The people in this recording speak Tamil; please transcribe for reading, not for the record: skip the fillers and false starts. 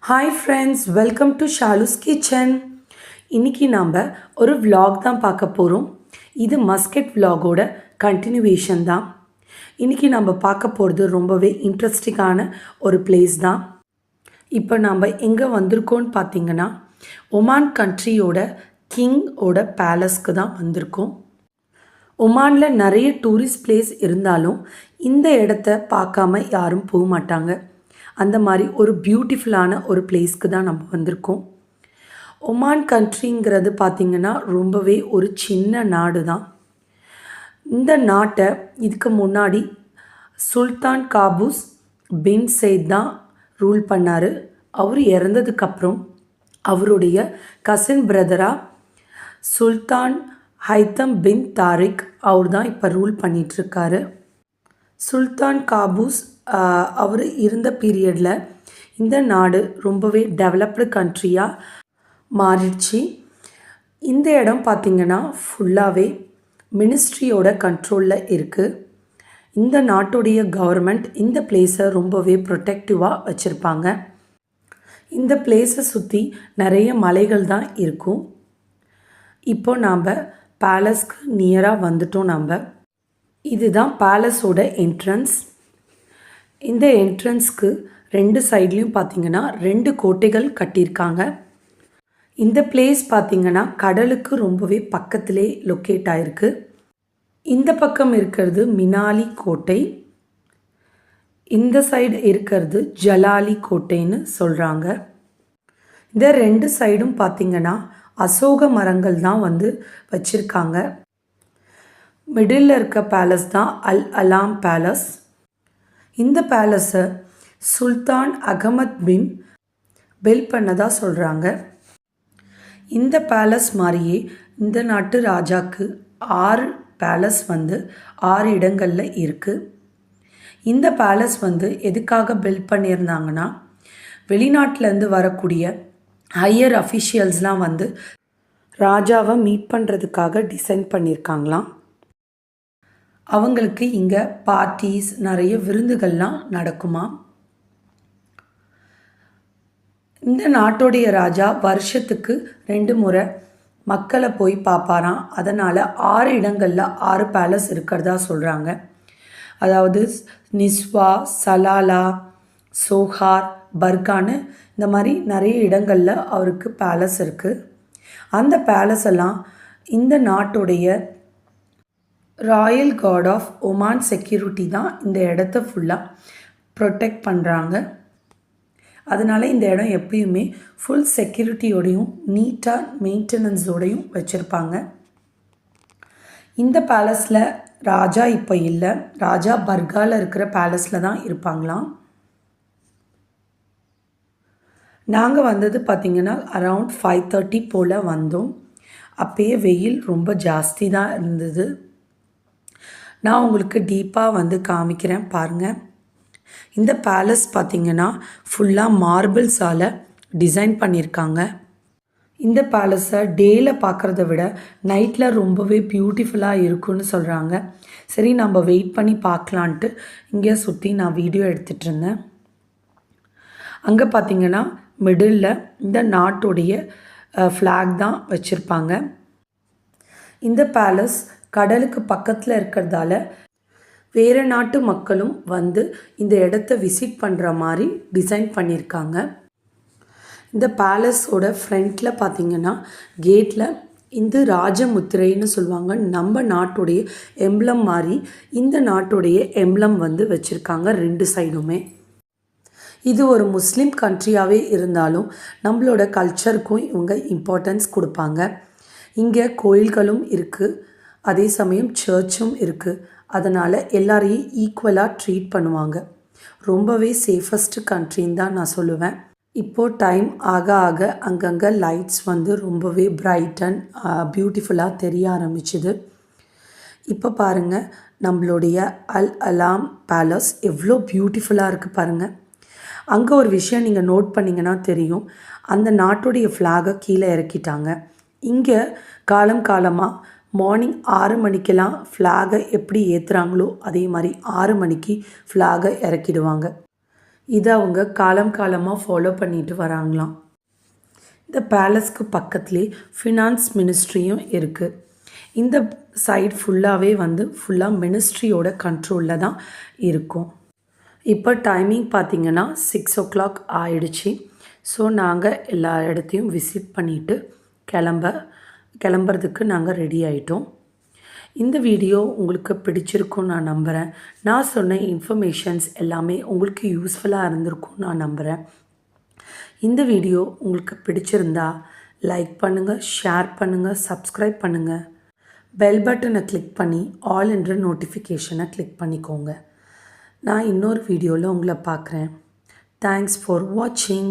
Hi friends, welcome to Shalu's kitchen. இன்றைக்கி நாம் ஒரு vlog தான் பார்க்க போகிறோம். இது மஸ்கட் vlogோட கண்டினியூவேஷன் தான். இன்றைக்கி நம்ம பார்க்க போகிறது ரொம்பவே இன்ட்ரெஸ்டிங்கான ஒரு பிளேஸ் தான். இப்போ நாம் எங்கே வந்திருக்கோன்னு பார்த்தீங்கன்னா ஒமான் கண்ட்ரியோட கிங்கோட பேலஸ்க்கு தான் வந்திருக்கோம். ஒமானில் நிறைய டூரிஸ்ட் பிளேஸ் இருந்தாலும் இந்த இடத்த பார்க்காம யாரும் போக மாட்டாங்க. அந்த மாதிரி ஒரு பியூட்டிஃபுல்லான ஒரு பிளேஸ்க்கு தான் நம்ம வந்திருக்கோம். ஒமான் கண்ட்ரிங்கிறது பார்த்திங்கன்னா ரொம்பவே ஒரு சின்ன நாடு தான். இந்த நாட்டை இதுக்கு முன்னாடி சுல்தான் காபூஸ் பின் சைத் தான் ரூல் பண்ணார். அவர் இறந்ததுக்கப்புறம் அவருடைய கசின் பிரதராக சுல்தான் ஹைத்தம் பின் தாரிக் அவர் தான் இப்போ ரூல் பண்ணிகிட்ருக்காரு. சுல்தான் காபூஸ் அவர் இருந்த பீரியடில் இந்த நாடு ரொம்பவே டெவலப்டு கண்ட்ரியாக மாறிடுச்சு. இந்த இடம் பார்த்திங்கன்னா ஃபுல்லாகவே மினிஸ்ட்ரியோட கண்ட்ரோலில் இருக்குது. இந்த நாட்டுடைய கவர்மெண்ட் இந்த பிளேஸை ரொம்பவே ப்ரொடெக்டிவாக வச்சுருப்பாங்க. இந்த பிளேஸை சுற்றி நிறைய மலைகள் தான் இருக்கும். இப்போ நாம் பேலஸ்க்கு நியராக வந்துட்டோம். இதுதான் பேலஸோட என்ட்ரன்ஸ். இந்த என்ட்ரன்ஸ்க்கு ரெண்டு சைட்லேயும் பார்த்திங்கன்னா 2 கோட்டைகள் கட்டியிருக்காங்க. இந்த பிளேஸ் பார்த்திங்கன்னா கடலுக்கு ரொம்பவே பக்கத்திலே லொக்கேட் ஆகிருக்கு. இந்த பக்கம் இருக்கிறது மினாலி கோட்டை, இந்த சைடு இருக்கிறது ஜலாலி கோட்டைன்னு சொல்கிறாங்க. இந்த 2 சைடும் பார்த்திங்கன்னா அசோக மரங்கள் தான் வச்சுருக்காங்க. மிடில் இருக்க பேலஸ் தான் அல் அலாம் பேலஸ். இந்த பேலஸை சுல்தான் அகமத் பின் பில்ட் பண்ணதாக சொல்கிறாங்க. இந்த பேலஸ் மாதிரியே இந்த நாட்டு ராஜாக்கு 6 பேலஸ் 6 இடங்களில் இருக்குது. இந்த பேலஸ் எதுக்காக பில்ட் பண்ணியிருந்தாங்கன்னா வெளிநாட்டிலேருந்து வரக்கூடிய ஹையர் அஃபிஷியல்ஸ்லாம் ராஜாவை மீட் பண்ணுறதுக்காக டிசைன் பண்ணியிருக்காங்களாம். அவங்களுக்கு இங்கே பார்ட்டிஸ் நிறைய விருந்துகள்லாம் நடக்குமா. இந்த நாட்டுடைய ராஜா வருஷத்துக்கு 2 முறை மக்களை போய் பார்ப்பாராம். அதனால் 6 இடங்களில் 6 பேலஸ் இருக்கிறதா சொல்கிறாங்க. அதாவது நிஸ்வா, சலாலா, சோஹார், பர்கான்னு இந்த மாதிரி நிறைய இடங்களில் அவருக்கு பேலஸ் இருக்குது. அந்த பேலஸ் எல்லாம் இந்த நாட்டுடைய royal guard of Oman security தான் இந்த இடத்த ஃபுல்லாக ப்ரொடெக்ட் பண்ணுறாங்க. அதனால் இந்த இடம் எப்பயுமே ஃபுல் செக்யூரிட்டியோடையும் நீட்டாக மெயின்டெனன்ஸோடையும் வச்சுருப்பாங்க. இந்த பேலஸில் ராஜா இப்போ இல்லை, ராஜா பர்காவில் இருக்கிற பேலஸில் தான் இருப்பாங்களாம். நாங்கள் வந்தது பார்த்திங்கன்னா அரவுண்ட் 5:30 போல் வந்தோம். அப்போயே வெயில் ரொம்ப ஜாஸ்தி தான் இருந்தது. நான் உங்களுக்கு டீப்பாக காமிக்கிறேன் பாருங்கள். இந்த பேலஸ் பார்த்திங்கன்னா ஃபுல்லாக மார்பிள்ஸால் டிசைன் பண்ணியிருக்காங்க. இந்த பேலஸை டேயில் பார்க்குறத விட நைட்டில் ரொம்பவே பியூட்டிஃபுல்லாக இருக்குன்னு சொல்கிறாங்க. சரி, நம்ம வெயிட் பண்ணி பார்க்கலான்ட்டு இங்கே சுற்றி நான் வீடியோ எடுத்துகிட்டு இருந்தேன். அங்கே பார்த்திங்கன்னா மிடில் இந்த நாட்டுடைய ஃப்ளாக் தான் வச்சுருப்பாங்க. இந்த பேலஸ் கடலுக்கு பக்கத்தில் இருக்கிறதால வேறு நாட்டு மக்களும் இந்த இடத்த விசிட் பண்ணுற மாதிரி டிசைன் பண்ணியிருக்காங்க. இந்த பேலஸோட ஃப்ரண்ட்டில் பார்த்திங்கன்னா கேட்டில் இந்த ராஜமுத்திரைன்னு சொல்லுவாங்க. நம்ம நாட்டுடைய எம்ப்ளம் மாதிரி இந்த நாட்டுடைய எம்ப்ளம் வச்சுருக்காங்க 2 சைடுமே. இது ஒரு முஸ்லீம் கண்ட்ரியாகவே இருந்தாலும் நம்மளோட கல்ச்சருக்கும் இவங்க இம்பார்ட்டன்ஸ் கொடுப்பாங்க. இங்கே கோயில்களும் இருக்குது, அதே சமயம் சர்ச்சும் இருக்குது. அதனால் எல்லாரையும் ஈக்குவலாக ட்ரீட் பண்ணுவாங்க. ரொம்பவே சேஃபஸ்ட்டு கண்ட்ரின்னு தான் நான் சொல்லுவேன். இப்போது டைம் ஆக ஆக அங்கங்கே லைட்ஸ் ரொம்பவே பிரைட் அண்ட் பியூட்டிஃபுல்லாக தெரிய ஆரம்பிச்சுது. இப்போ பாருங்கள், நம்மளுடைய அல் அலாம் பேலஸ் எவ்வளோ பியூட்டிஃபுல்லாக இருக்குது பாருங்கள். அங்கே ஒரு விஷயம் நீங்கள் நோட் பண்ணிங்கன்னா தெரியும், அந்த நாட்டுடைய ஃப்ளாகை கீழே இறக்கிட்டாங்க. இங்கே காலமாக மார்னிங் 6 மணிக்கெல்லாம் ஃப்ளாகை எப்படி ஏற்றுறாங்களோ அதே மாதிரி 6 மணிக்கு ஃப்ளாகை இறக்கிடுவாங்க. இதை அவங்க காலம் காலமாக ஃபாலோ பண்ணிட்டு வராங்களாம். இந்த பேலஸ்க்கு பக்கத்துலேயே ஃபினான்ஸ் மினிஸ்ட்ரியும் இருக்குது. இந்த சைட் ஃபுல்லாகவே ஃபுல்லாக மினிஸ்ட்ரியோட கண்ட்ரோலில் தான் இருக்கும். இப்போ டைமிங் பார்த்திங்கன்னா 6 o'clock ஆயிடுச்சு. ஸோ நாங்கள் எல்லா இடத்தையும் விசிட் பண்ணிவிட்டு கிளம்புறதுக்கு நாங்கள் ரெடி ஆகிட்டோம். இந்த வீடியோ உங்களுக்கு பிடிச்சிருக்கும்னு நான் நம்புகிறேன். நான் சொன்ன இன்ஃபர்மேஷன்ஸ் எல்லாமே உங்களுக்கு யூஸ்ஃபுல்லாக இருந்திருக்கும்னு நான் நம்புகிறேன். இந்த வீடியோ உங்களுக்கு பிடிச்சிருந்தா லைக் பண்ணுங்கள், ஷேர் பண்ணுங்கள், சப்ஸ்கிரைப் பண்ணுங்கள். பெல் பட்டனை கிளிக் பண்ணி ஆல் என்ற நோட்டிஃபிகேஷனை கிளிக் பண்ணிக்கோங்க. நான் இன்னொரு வீடியோவில் உங்களை பார்க்குறேன். தேங்க்ஸ் ஃபார் வாட்சிங்.